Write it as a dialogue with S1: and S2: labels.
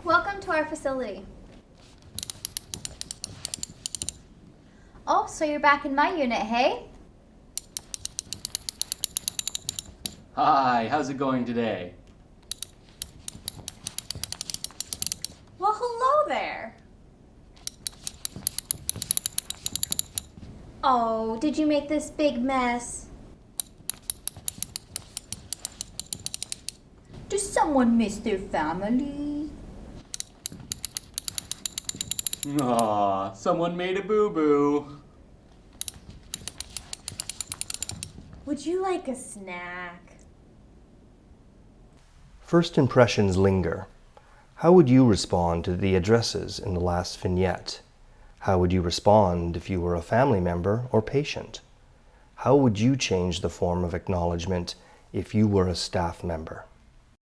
S1: Welcome to our facility. Oh, so you're back in my unit, hey?
S2: Hi, how's it going today?
S3: Well, hello there.
S1: Oh, did you make this big mess? Does someone miss their family?
S2: Aw, someone made a boo-boo.
S3: Would you like a snack?
S4: First impressions linger. How would you respond to the addresses in the last vignette? How would you respond if you were a family member or patient? How would you change the form of acknowledgement if you were a staff member?